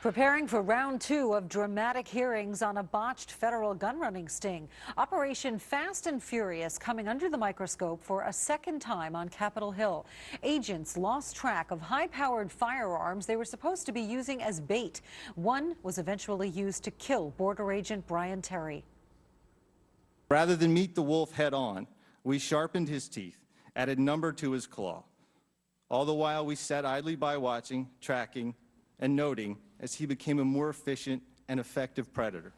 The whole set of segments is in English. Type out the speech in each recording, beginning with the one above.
Preparing for round two of dramatic hearings on a botched federal gun-running sting. Operation Fast and Furious coming under the microscope for a second time on Capitol Hill. Agents lost track of high-powered firearms they were supposed to be using as bait. One was eventually used to kill border agent Brian Terry. Rather than meet the wolf head-on, we sharpened his teeth, added number to his claw. All the while we sat idly by watching, tracking, and noting as he became a more efficient and effective predator.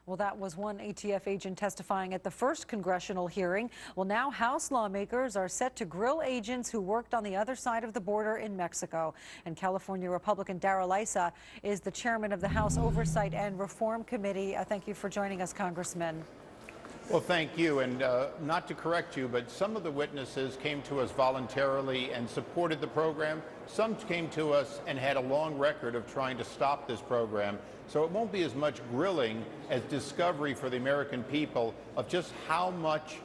Well, that was one ATF agent testifying at the first congressional hearing. Well, now House lawmakers are set to grill agents who worked on the other side of the border in Mexico. And California Republican Darrell Issa is the chairman of the House Oversight and Reform Committee. Thank you for joining us, Congressman. Well, thank you. And not to correct you, but some of the witnesses came to us voluntarily and supported the program. Some came to us and had a long record of trying to stop this program. So it won't be as much grilling as discovery for the American people of just how much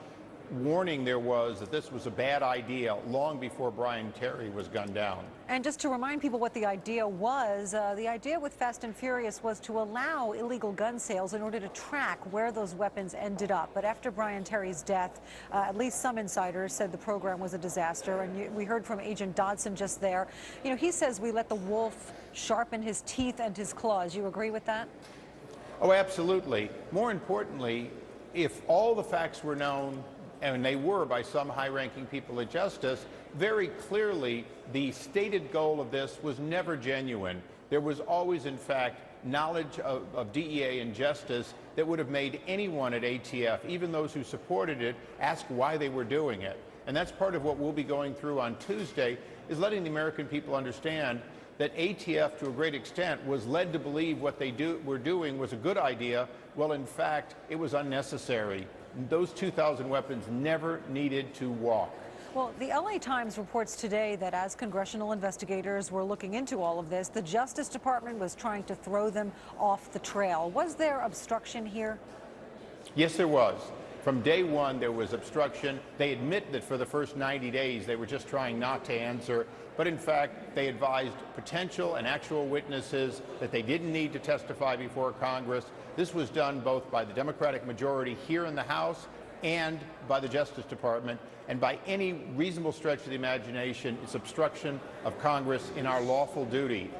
warning there was that this was a bad idea long before Brian Terry was gunned down. And just to remind people what the idea was, the idea with Fast and Furious was to allow illegal gun sales in order to track where those weapons ended up. But after Brian Terry's death, at least some insiders said the program was a disaster. And we heard from Agent Dodson just there. You know, he says we let the wolf sharpen his teeth and his claws. You agree with that? Oh, absolutely. More importantly, if all the facts were known, and they were by some high-ranking people at Justice, very clearly the stated goal of this was never genuine. There was always, in fact, knowledge of DEA and Justice that would have made anyone at ATF, even those who supported it, ask why they were doing it. And that's part of what we'll be going through on Tuesday, is letting the American people understand that ATF, to a great extent, was led to believe what they were doing was a good idea. Well, in fact, it was unnecessary. Those 2,000 weapons never needed to walk. Well, the LA Times reports today that as congressional investigators were looking into all of this, the Justice Department was trying to throw them off the trail. Was there obstruction here? Yes, there was. From day one, there was obstruction. They admit that for the first 90 days, they were just trying not to answer. But in fact, they advised potential and actual witnesses that they didn't need to testify before Congress. This was done both by the Democratic majority here in the House and by the Justice Department. And by any reasonable stretch of the imagination, it's obstruction of Congress in our lawful duty.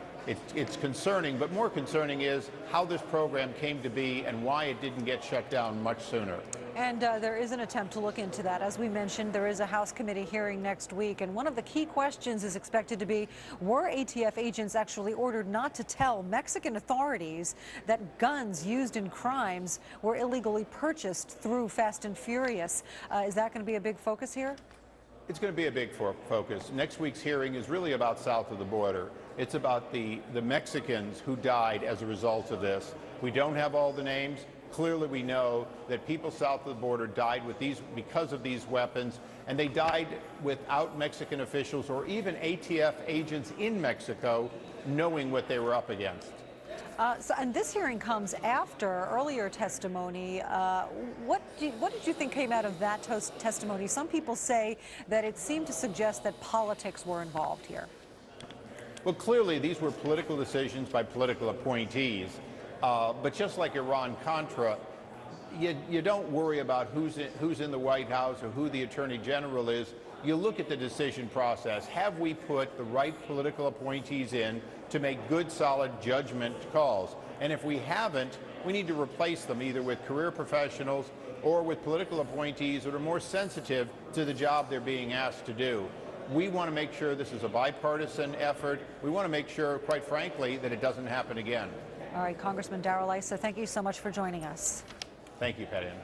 It's concerning, but more concerning is how this program came to be and why it didn't get shut down much sooner. And there is an attempt to look into that. As we mentioned, there is a House committee hearing next week, and one of the key questions is expected to be, were ATF agents actually ordered not to tell Mexican authorities that guns used in crimes were illegally purchased through Fast and Furious? Is that going to be a big focus here? It's going to be a big focus. Next week's hearing is really about south of the border. It's about the Mexicans who died as a result of this. We don't have all the names. Clearly, we know that people south of the border died because of these weapons, and they died without Mexican officials or even ATF agents in Mexico knowing what they were up against. And this hearing comes after earlier testimony. What did you think came out of that testimony? Some people say that it seemed to suggest that politics were involved here. Well, clearly, these were political decisions by political appointees. But just like Iran-Contra, you don't worry about who's in the White House or who the Attorney General is. You look at the decision process. Have we put the right political appointees in to make good, solid judgment calls? And if we haven't, we need to replace them either with career professionals or with political appointees that are more sensitive to the job they're being asked to do. We want to make sure this is a bipartisan effort. We want to make sure, quite frankly, that it doesn't happen again. All right, Congressman Darrell Issa, thank you so much for joining us. Thank you, Pat Ann.